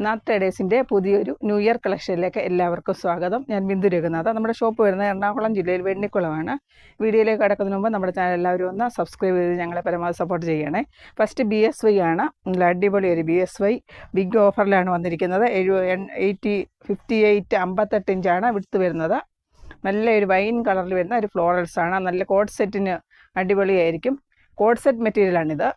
നാത്ത് ട്രേഡേഴ്സിൻ്റെ പുതിയൊരു new year കളക്ഷനിലേക്ക് എല്ലാവർക്കും സ്വാഗതം. ഞാൻ ബിന്ദു രഘുനാഥ്. നമ്മുടെ ഷോപ്പ് വരുന്നത് എറണാകുളം ജില്ലയിൽ വെണ്ണിക്കുളമാണ്. വീഡിയോയിലേക്ക് കടക്കുന്നതിന് മുമ്പ് നമ്മുടെ ചാനൽ എല്ലാവരും ഒന്ന് സബ്സ്ക്രൈബ് ചെയ്ത് ഞങ്ങളെ പരമാവധി സപ്പോർട്ട് ചെയ്യണേ. ഫസ്റ്റ് BSY ആണ്. നല്ല അടിപൊളി ഒരു BSY ബിഗ് ഓഫറിലാണ് വന്നിരിക്കുന്നത്. 58 ഇഞ്ചാണ് വിടുത്ത് വരുന്നത്. നല്ല ഒരു വൈൻ കളറിൽ വരുന്ന ഒരു ഫ്ലോറൽസാണ്. നല്ല കോഡ് സെറ്റിന് അടിപൊളിയായിരിക്കും. കോഡ് സെറ്റ് മെറ്റീരിയലാണിത്.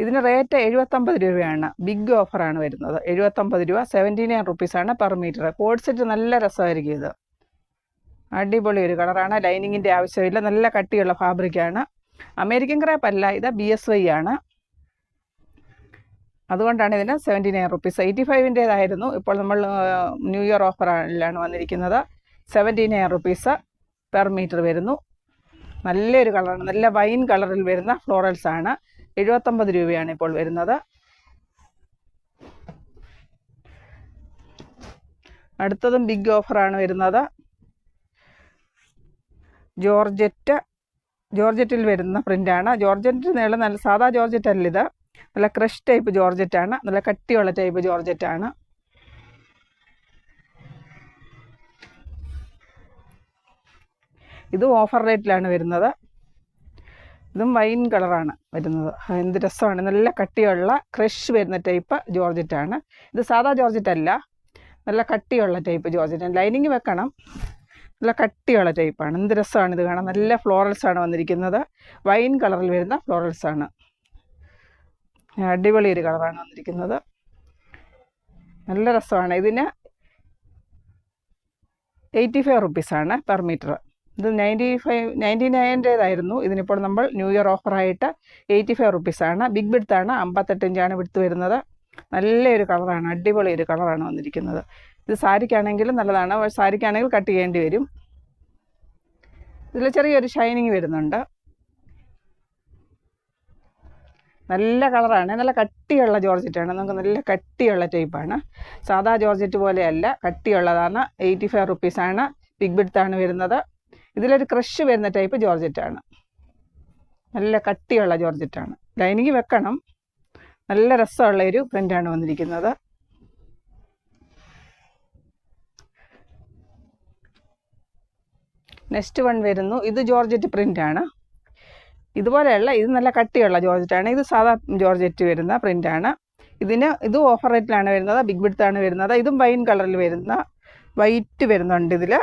ഇതിന് റേറ്റ് 79 രൂപയാണ്. ബിഗ് ഓഫറാണ് വരുന്നത്. 79 രൂപ, 79 റുപ്പീസാണ് പെർ മീറ്റർ. കോഡ് സെറ്റ് നല്ല രസമായിരിക്കും. ഇത് അടിപൊളി ഒരു കളറാണ്. ലൈനിങ്ങിൻ്റെ ആവശ്യമില്ല. നല്ല കട്ടിയുള്ള ഫാബ്രിക്കാണ്. അമേരിക്കൻ ക്രേപ്പ് അല്ല, ഇത് BSY ആണ്. അതുകൊണ്ടാണ് ഇതിന് 79 റുപ്പീസ്. 85-ൻ്റേതായിരുന്നു. ഇപ്പോൾ നമ്മൾ ന്യൂ ഇയർ ഓഫറിലാണ് വന്നിരിക്കുന്നത്. 79 റുപ്പീസ് പെർ മീറ്റർ വരുന്നു. നല്ലൊരു കളറാണ്. നല്ല വൈൻ കളറിൽ വരുന്ന ഫ്ലോറൽസാണ്. 79 രൂപയാണ് ഇപ്പോൾ വരുന്നത്. അടുത്തതും ബിഗ് ഓഫറാണ് വരുന്നത്. ജോർജറ്റിൽ വരുന്ന പ്രിൻ്റാണ്. ജോർജറ്റ് നീളം നല്ല സാധാ ജോർജറ്റ് അല്ല, ഇത് നല്ല ക്രഷ് ടൈപ്പ് ജോർജറ്റാണ്. നല്ല കട്ടിയുള്ള ടൈപ്പ് ജോർജറ്റാണ്. ഇത് ഓഫർ റേറ്റിലാണ് വരുന്നത്. ഇതും വൈൻ കളറാണ് വരുന്നത്. എന്ത് രസമാണ്. നല്ല കട്ടിയുള്ള ക്രഷ് വരുന്ന ടൈപ്പ് ജോർജറ്റാണ്. ഇത് സാധാ ജോർജറ്റ് അല്ല, നല്ല കട്ടിയുള്ള ടൈപ്പ് ജോർജറ്റാണ്. ലൈനിങ് വെക്കണം. നല്ല കട്ടിയുള്ള ടൈപ്പാണ്. എന്ത് രസമാണ് ഇത് കാണാൻ. നല്ല ഫ്ലോറൽസാണ് വന്നിരിക്കുന്നത്. വൈൻ കളറിൽ വരുന്ന ഫ്ലോറൽസാണ്. അടിപൊളി ഒരു കളറാണ് വന്നിരിക്കുന്നത്. നല്ല രസമാണ്. ഇതിന് 85 റുപ്പീസാണ് പെർ മീറ്റർ. ഇത് 99-ൻ്റേതായിരുന്നു. ഇതിനിപ്പോൾ നമ്മൾ ന്യൂ ഇയർ ഓഫറായിട്ട് 85 റുപ്പീസാണ്. ബിഗ് വിഡ്ത്താണ്. 58 ഇഞ്ചാണ് വിഡ്ത്ത് വരുന്നത്. നല്ലൊരു കളറാണ്. അടിപൊളി ഒരു കളറാണ് വന്നിരിക്കുന്നത്. ഇത് സാരിക്കാണെങ്കിലും നല്ലതാണ്. സാരിക്കാണെങ്കിൽ കട്ട് ചെയ്യേണ്ടി വരും. ഇതിൽ ചെറിയൊരു ഷൈനിങ് വരുന്നുണ്ട്. നല്ല കളറാണ്. നല്ല കട്ടിയുള്ള ജോർജറ്റാണ്. നമുക്ക് നല്ല കട്ടിയുള്ള ടൈപ്പാണ്. സാധാ ജോർജറ്റ് പോലെയല്ല, കട്ടിയുള്ളതാണ്. 85 റുപ്പീസാണ്. ബിഗ് വിഡ്ത്താണ് വരുന്നത്. ഇതിലൊരു ക്രഷ് വരുന്ന ടൈപ്പ് ജോർജറ്റാണ്. നല്ല കട്ടിയുള്ള ജോർജറ്റാണ്. ലൈനിങ് വെക്കണം. നല്ല രസമുള്ള ഒരു പ്രിൻ്റാണ് വന്നിരിക്കുന്നത്. നെക്സ്റ്റ് വൺ വരുന്നു. ഇത് ജോർജറ്റ് പ്രിൻ്റാണ്. ഇതുപോലെയല്ല, ഇത് നല്ല കട്ടിയുള്ള ജോർജറ്റാണ്. ഇത് സാധാ ജോർജറ്റ് വരുന്ന പ്രിൻ്റാണ്. ഇത് ഓഫർ റേറ്റിലാണ് വരുന്നത്. ബിഗ് വിഡ്ത്താണ് വരുന്നത്. ഇതും വൈൻ കളറിൽ വരുന്ന വൈറ്റ് വരുന്നുണ്ട്. ഇതിൽ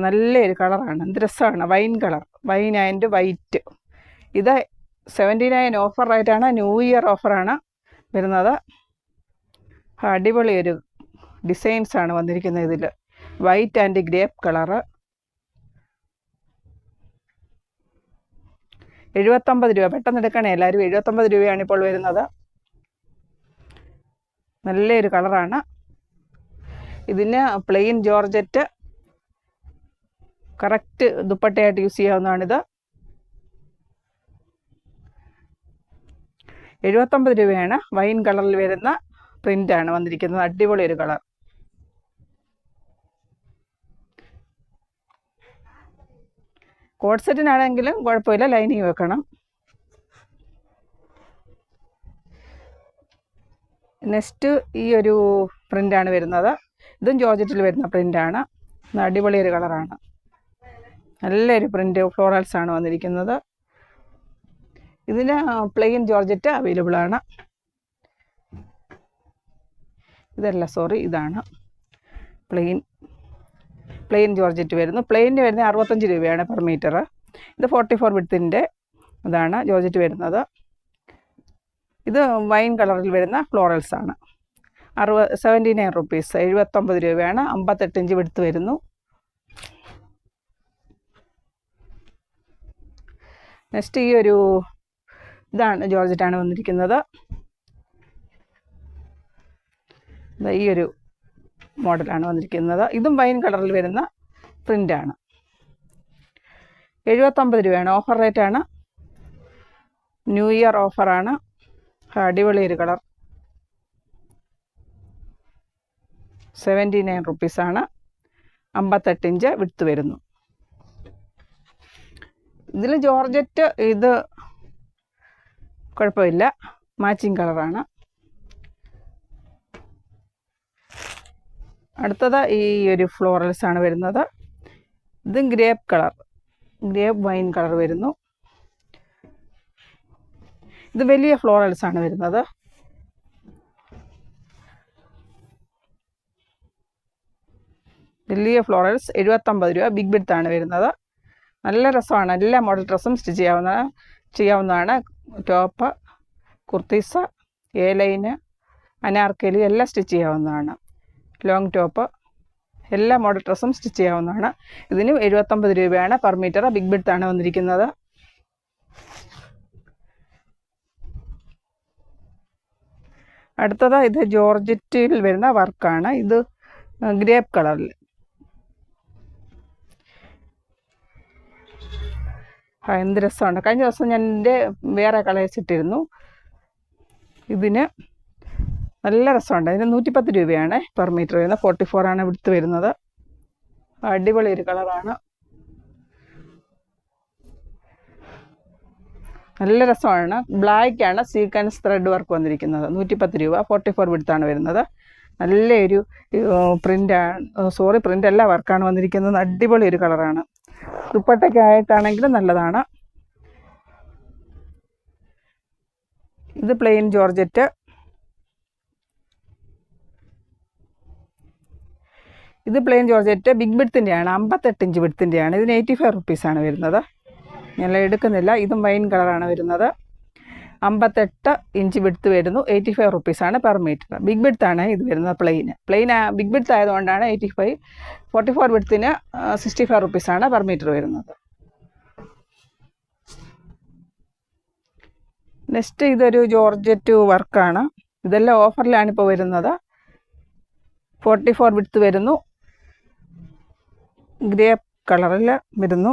നല്ലൊരു കളറാണ്. എന്ത് രസമാണ്. Wine colour, wine and white. ഇത് 79 ഓഫർ റേറ്റാണ്. ന്യൂ ഇയർ ഓഫറാണ് വരുന്നത്. അടിപൊളി ഒരു ഡിസൈൻസാണ് വന്നിരിക്കുന്നത്. ഇതിൽ വൈറ്റ് ആൻഡ് ഗ്രേപ്പ് കളറ്. 79 രൂപ. പെട്ടെന്ന് എടുക്കണേ എല്ലാവരും. 79 രൂപയാണ് ഇപ്പോൾ വരുന്നത്. നല്ലൊരു കളറാണ്. ഇതിന് പ്ലെയിൻ ജോർജറ്റ് കറക്റ്റ് ദുപ്പട്ടയായിട്ട് യൂസ് ചെയ്യാവുന്നതാണിത്. 79 രൂപയാണ്. വൈൻ കളറിൽ വരുന്ന പ്രിൻ്റാണ് വന്നിരിക്കുന്നത്. അടിപൊളി ഒരു കളർ. കോഡ് സെറ്റിനാണെങ്കിലും കുഴപ്പമില്ല, ലൈനിങ് വെക്കണം. നെക്സ്റ്റ് ഈ ഒരു പ്രിൻ്റാണ് വരുന്നത്. ഇതും ജോർജറ്റിൽ വരുന്ന പ്രിൻ്റാണ്. അടിപൊളി ഒരു കളറാണ്. നല്ലൊരു പ്രിൻ്റ് ഫ്ലോറൽസാണ് വന്നിരിക്കുന്നത്. ഇതിന് പ്ലെയിൻ ജോർജറ്റ് അവൈലബിൾ ആണ്. ഇതാണ് പ്ലെയിൻ ജോർജറ്റ് വരുന്നു. പ്ലെയിനിന് വരുന്നത് 65 രൂപയാണ് പെർ മീറ്റർ. ഇത് 44 വിഡ്ത്തിൻ്റെ ഇതാണ് ജോർജറ്റ് വരുന്നത്. ഇത് വൈൻ കളറിൽ വരുന്ന ഫ്ലോറൽസാണ്. 79 റുപ്പീസ്. 79 രൂപയാണ്. 58 ഇഞ്ച് വിഡ്ത്ത് വരുന്നു. നെക്സ്റ്റ് ഈ ഒരു ജോർജറ്റാണ് വന്നിരിക്കുന്നത്. ഈ ഒരു മോഡലാണ് വന്നിരിക്കുന്നത്. ഇതും വൈൻ കളറിൽ വരുന്ന പ്രിൻ്റാണ്. 79 രൂപയാണ്. ഓഫർ റേറ്റാണ്. ന്യൂ ഇയർ ഓഫറാണ്. അടിപൊളി ഒരു കളർ. 79 റുപ്പീസാണ്. 58 ഇഞ്ച് വിഡ്ത്ത് വരുന്നു. ഇതിൽ ജോർജറ്റ് ഇത് കുഴപ്പമില്ല, മാച്ചിങ് കളറാണ്. അടുത്തത് ഈ ഒരു ഫ്ലോറൽസ് ആണ് വരുന്നത്. ഇത് ഗ്രേപ്പ് വൈൻ കളർ വരുന്നു. ഇത് വലിയ ഫ്ലോറൽസ് ആണ് വരുന്നത്. വലിയ ഫ്ലോറൽസ് 79 രൂപ. ബിഗ് ബിഡ്ത്ത് ആണ് വരുന്നത്. നല്ല രസമാണ്. എല്ലാ മോഡൽ ഡ്രസ്സും സ്റ്റിച്ച് ചെയ്യാവുന്നതാണ്. Top, kurtis, A line, Anarkali എല്ലാം സ്റ്റിച്ച് ചെയ്യാവുന്നതാണ്. ലോങ് ടോപ്പ് എല്ലാ മോഡൽ ഡ്രസ്സും സ്റ്റിച്ച് ചെയ്യാവുന്നതാണ്. ഇതിന് 79 രൂപയാണ് പെർ മീറ്റർ. ബിഗ് ബിഡ്ത്ത് ആണ് വന്നിരിക്കുന്നത്. അടുത്തത് ഇത് ജോർജറ്റിൽ വരുന്ന വർക്കാണ്. ഇത് ഗ്രേപ്പ് കളറിൽ. എന്ത് രസമുണ്ട്. കഴിഞ്ഞ ദിവസം ഞാൻ എൻ്റെ വേറെ കളേഴ്സ് ഇട്ടിരുന്നു. ഇതിന് നല്ല രസമുണ്ട്. ഇതിന് 110 രൂപയാണ് പെർ മീറ്റർ വരുന്നത്. 44 ആണ് വിടുത്ത് വരുന്നത്. അടിപൊളി ഒരു കളറാണ്. നല്ല രസമാണ്. ബ്ലാക്കാണ് സീക്വൻസ് ത്രെഡ് വർക്ക് വന്നിരിക്കുന്നത്. 110 രൂപ. 44 വിടുത്താണ് വരുന്നത്. നല്ലൊരു പ്രിൻ്റ് അല്ല, വർക്കാണ് വന്നിരിക്കുന്നത്. അടിപൊളി ഒരു കളറാണ്. ദുപ്പട്ടയ്ക്കായിട്ടാണെങ്കിലും നല്ലതാണ്. ഇത് പ്ലെയിൻ ജോർജറ്റ്. ബിഗ് ബിഡ്ത്തിൻ്റെയാണ്. 58 ഇഞ്ച് വിഡ്ത്തിൻ്റെയാണ്. ഇതിന് 85 റുപ്പീസാണ് വരുന്നത്. ഞാൻ എടുക്കുന്നില്ല. ഇതും വൈൻ കളറാണ് വരുന്നത്. 58 ഇഞ്ച് വിഡ്ത്ത് വരുന്നു. 85 റുപ്പീസാണ് പെർ മീറ്റർ. ബിഗ് ബിഡ്ത്താണ് ഇത് വരുന്നത്. പ്ലെയിൻ ബിഗ് ബിഡ്ത്ത് ആയതുകൊണ്ടാണ് 85. 44 വിഡ്ത്തിന് 65 റുപ്പീസാണ് പെർ മീറ്റർ വരുന്നത്. നെക്സ്റ്റ് ഇതൊരു ജോർജറ്റ് വർക്കാണ്. ഇതെല്ലാം ഓഫറിലാണ് ഇപ്പോൾ വരുന്നത്. 44 വിഡ്ത്ത് വരുന്നു. ഗ്രേപ്പ് കളറിൽ വരുന്നു.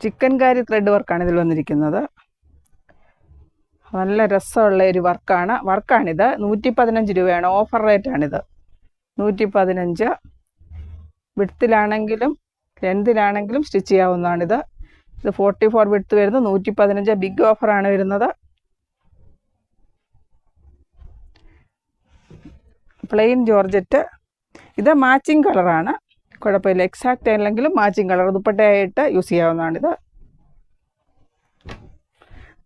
ചിക്കൻകാരി ത്രെഡ് വർക്കാണ് ഇതിൽ വന്നിരിക്കുന്നത്. നല്ല രസമുള്ള ഒരു വർക്കാണിത്. 115 രൂപയാണ്. ഓഫർ റേറ്റാണിത്. 115. വിഡ്ത്തിലാണെങ്കിലും ലെങ്തിലാണെങ്കിലും സ്റ്റിച്ച് ചെയ്യാവുന്നതാണിത്. ഇത് 44 വിഡ്ത്ത് വരുന്നു. 115. ബിഗ് ഓഫറാണ് വരുന്നത്. Plain georgette. ഇത് മാച്ചിങ് കളറാണ്. കുഴപ്പമില്ല. എക്സാക്റ്റ് അല്ലെങ്കിലും മാച്ചിങ് കളർ ദുപ്പട്ടയായിട്ട് യൂസ് ചെയ്യാവുന്നതാണിത്.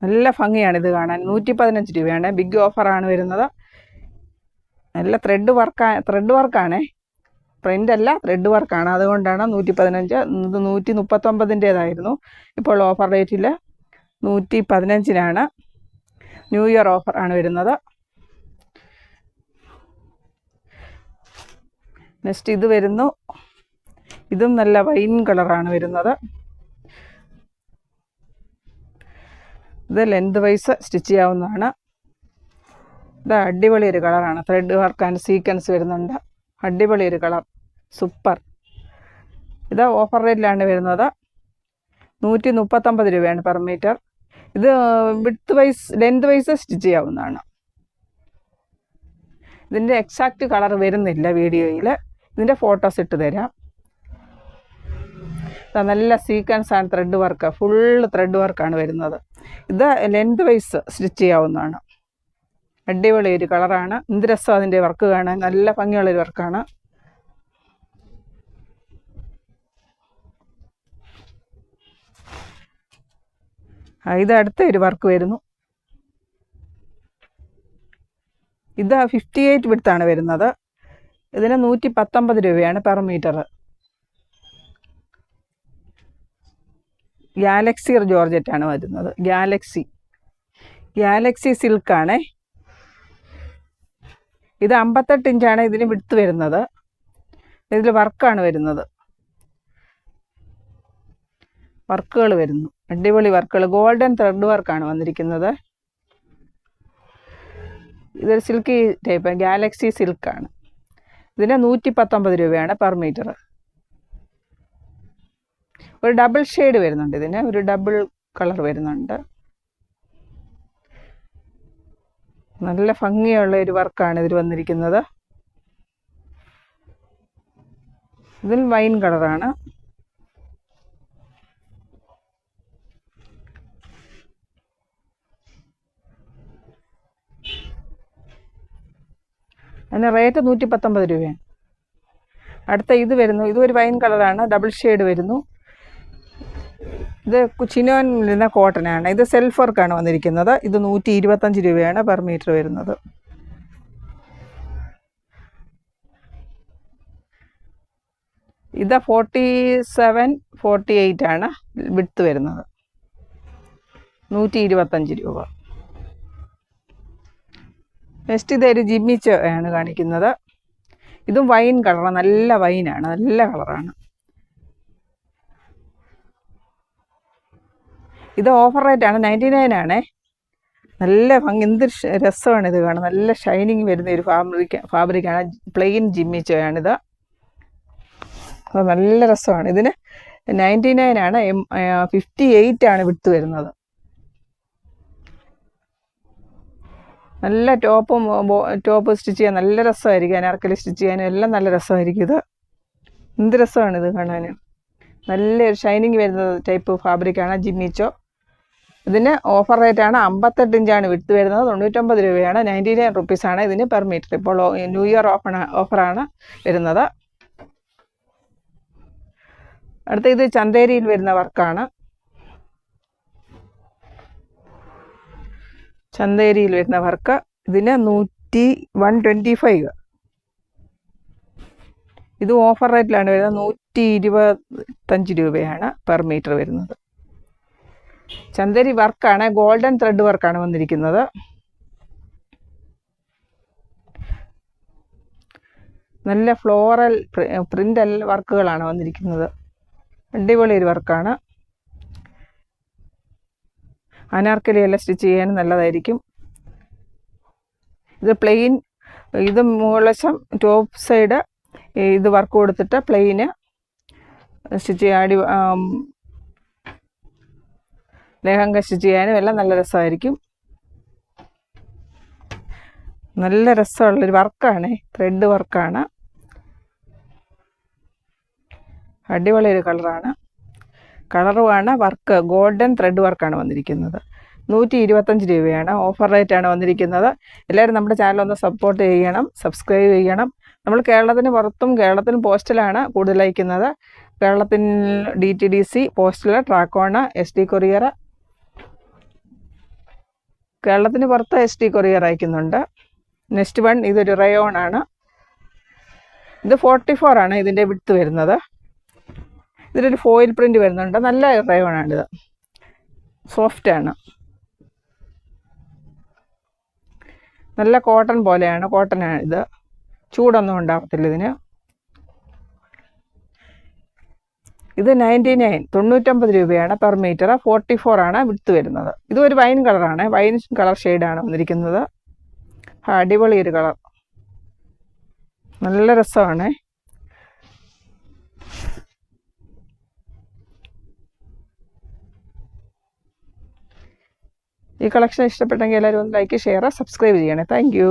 നല്ല ഭംഗിയാണിത് കാണാൻ. 115 രൂപയാണ്. ബിഗ് ഓഫറാണ് വരുന്നത്. നല്ല ത്രെഡ് വർക്കാണേ. പ്രിൻ്റ് അല്ല, ത്രെഡ് വർക്കാണ്. അതുകൊണ്ടാണ് 115. ഇത് 139-ൻ്റേതായിരുന്നു. ഇപ്പോൾ ഓഫർ റേറ്റിൽ 115-നാണ്. ന്യൂ ഇയർ ഓഫർ ആണ് വരുന്നത്. നെക്സ്റ്റ് ഇത് വരുന്നു. ഇതും നല്ല വൈൻ കളറാണ് വരുന്നത്. ഇത് ലെന്ത് വൈസ് സ്റ്റിച്ച് ചെയ്യാവുന്നതാണ്. ഇത് അടിപൊളി ഒരു കളറാണ്. ത്രെഡ് വർക്ക് ആൻഡ് സീക്വൻസ് വരുന്നുണ്ട്. അടിപൊളി ഒരു കളർ. സൂപ്പർ. ഇത് ഓഫർ റേറ്റിലാണ് വരുന്നത്. 139 രൂപയാണ് പെർ മീറ്റർ. ഇത് ലെന്ത് വൈസ് സ്റ്റിച്ച് ചെയ്യാവുന്നതാണ്. ഇതിൻ്റെ എക്സാക്റ്റ് കളർ വരുന്നില്ല വീഡിയോയിൽ. ഇതിൻ്റെ ഫോട്ടോസ് ഇട്ട് തരാം. നല്ല സീക്വൻസ് ആണ് ത്രെഡ് വർക്ക്. ഫുള്ള് ത്രെഡ് വർക്കാണ് വരുന്നത്. ഇത് ലെന്ത് വൈസ് സ്റ്റിച്ച് ചെയ്യാവുന്നതാണ്. അടിപൊളി ഒരു കളറാണ്. എന്ത് രസം അതിൻ്റെ വർക്ക് കാണാൻ. നല്ല ഭംഗിയുള്ളൊരു വർക്കാണ്. ഇത് അടുത്ത ഒരു വർക്ക് വരുന്നു. ഇത് 58 വിഡ്ത്താണ് വരുന്നത്. ഇതിന് 119 രൂപയാണ് പെർ മീറ്റർ. ഗാലക്സി ജോർജറ്റാണ് വരുന്നത്. ഗാലക്സി സിൽക്കാണ്. ഇത് 58 ഇഞ്ചാണ് ഇതിന് വിഡ്ത്ത് വരുന്നത്. ഇതിൽ വർക്കാണ് വരുന്നത്. വർക്കുകൾ വരുന്നു. അടിപൊളി വർക്കുകൾ. ഗോൾഡൻ ത്രെഡ് വർക്കാണ് വന്നിരിക്കുന്നത്. ഇതൊരു സിൽക്കി ടൈപ്പ് ഗാലക്സി സിൽക്കാണ്. ഇതിന് 119 രൂപയാണ് പെർ മീറ്റർ. ഒരു ഡബിൾ ഷെയ്ഡ് വരുന്നുണ്ട്. ഇതിന് ഒരു ഡബിൾ കളർ വരുന്നുണ്ട്. നല്ല ഭംഗിയുള്ള ഒരു വർക്കാണ് ഇതിൽ വന്നിരിക്കുന്നത്. ഇതിൽ വൈൻ കളറാണ്. അതിന് റേറ്റ് 119 രൂപയാണ്. അടുത്ത ഇത് വരുന്നു, ഇതൊരു വൈൻ കളറാണ്, ഡബിൾ ഷെയ്ഡ് വരുന്നു. ഇത് ചിനോൻ വരുന്ന കോട്ടനാണ്. ഇത് സെൽഫ് വർക്കാണ് വന്നിരിക്കുന്നത്. ഇത് 125 രൂപയാണ് പെർ മീറ്റർ വരുന്നത്. ഇത് 47-48 ആണ് വിഡ്ത്ത് വരുന്നത്. 125 രൂപ. നെക്സ്റ്റ് ഇതൊരു ജിമ്മിച്ച് ആണ് കാണിക്കുന്നത്. ഇതും വൈൻ കളറാണ്, നല്ല വൈനാണ്, നല്ല കളറാണ്. ഇത് ഓഫർ റേറ്റാണ്, 99 ആണേ. നല്ല ഭംഗി, എന്ത് രസമാണ് ഇത് കാണാൻ. നല്ല ഷൈനിങ് വരുന്ന ഒരു ഫാബ്രിക്കാണ്. പ്ലെയിൻ ജിമ്മിച്ചോയാണിത്. അത് നല്ല രസമാണ്. ഇതിന് 99 ആണ്. 58 ആണ് വിഡ്ത്ത് വരുന്നത്. നല്ല ടോപ്പ് സ്റ്റിച്ച് ചെയ്യാൻ നല്ല രസമായിരിക്കും. അനാർക്കലി സ്റ്റിച്ച് ചെയ്യാനും എല്ലാം നല്ല രസമായിരിക്കും. ഇത് എന്ത് രസമാണ് ഇത് കാണാൻ. നല്ലൊരു ഷൈനിങ് വരുന്ന ടൈപ്പ് ഫാബ്രിക്കാണ് ജിമ്മിച്ചോ. ഇതിന് ഓഫർ റേറ്റാണ്. 58 ഇഞ്ചാണ് വിഡ്ത്ത് വരുന്നത്. 99 രൂപയാണ്. 99 റുപ്പീസാണ് ഇതിന് പെർ മീറ്റർ. ഇപ്പോൾ ന്യൂ ഇയർ ഓഫറാണ് വരുന്നത്. അടുത്ത ഇത് ചന്തേരിയിൽ വരുന്ന വർക്കാണ്. ചന്തേരിയിൽ വരുന്ന വർക്ക്. ഇതിന് 125. ഇത് ഓഫർ റേറ്റിലാണ് വരുന്നത്. 125 രൂപയാണ് പെർ മീറ്റർ വരുന്നത്. ചന്തേരി വർക്കാണ്, ഗോൾഡൻ ത്രെഡ് വർക്കാണ് വന്നിരിക്കുന്നത്. നല്ല ഫ്ലോറൽ പ്രിൻ്റ് വർക്കുകളാണ് വന്നിരിക്കുന്നത്. അടിപൊളി ഒരു വർക്കാണ്. അനാർക്കലി എല്ലാം സ്റ്റിച്ച് ചെയ്യാൻ നല്ലതായിരിക്കും. ഇത് പ്ലെയിൻ, ഇത് മുകളവശം ടോപ്പ് സൈഡ് ഇത് വർക്ക് കൊടുത്തിട്ട് പ്ലെയിന് സ്റ്റിച്ച് ചെയ്യാൻ, ലെഹങ്ക സ്റ്റിച്ച് ചെയ്യാനും എല്ലാം നല്ല രസമായിരിക്കും. നല്ല രസമുള്ളൊരു വർക്കാണ്, ത്രെഡ് വർക്കാണ്. അടിപൊളി ഒരു കളറാണ്. കളറുമാണ് വർക്ക്, ഗോൾഡൻ ത്രെഡ് വർക്കാണ് വന്നിരിക്കുന്നത്. 125 രൂപയാണ്. ഓഫർ റേറ്റാണ് വന്നിരിക്കുന്നത്. എല്ലാവരും നമ്മുടെ ചാനൽ ഒന്ന് സപ്പോർട്ട് ചെയ്യണം, സബ്സ്ക്രൈബ് ചെയ്യണം. നമ്മൾ കേരളത്തിന് പുറത്തും കേരളത്തിന് പോസ്റ്റലാണ് കൂടുതൽ അയക്കുന്നത്. കേരളത്തിന് DTDC, പോസ്റ്റൽ, ട്രാക്കോൺ, SD കൊറിയർ. കേരളത്തിന് പുറത്ത് SD കൊറിയർ അയക്കുന്നുണ്ട്. നെക്സ്റ്റ് വൺ ഇതൊരു റയോൺ ആണ്. ഇത് 44 ആണ് ഇതിൻ്റെ വിഡ്ത്ത് വരുന്നത്. ഇതിലൊരു ഫോയിൽ പ്രിൻ്റ് വരുന്നുണ്ട്. നല്ല റയോണാണിത്, സോഫ്റ്റാണ്. നല്ല കോട്ടൺ പോലെയാണ്, കോട്ടനാണ് ഇത്. ചൂടൊന്നും ഉണ്ടാകത്തില്ല ഇതിന്. ഇത് 99 രൂപയാണ് പെർ മീറ്റർ. 44 ആണ് വിഡ്ത്ത് വരുന്നത്. ഇതൊരു വൈൻ കളറാണ്, വൈൻ കളർ ഷെയ്ഡാണ് വന്നിരിക്കുന്നത്. അടിപൊളി ഒരു കളർ, നല്ല രസമാണ്. ഈ കളക്ഷൻ ഇഷ്ടപ്പെട്ടെങ്കിൽ എല്ലാവരും ഒന്ന് ലൈക്ക്, ഷെയർ, സബ്സ്ക്രൈബ് ചെയ്യണേ. Thank you.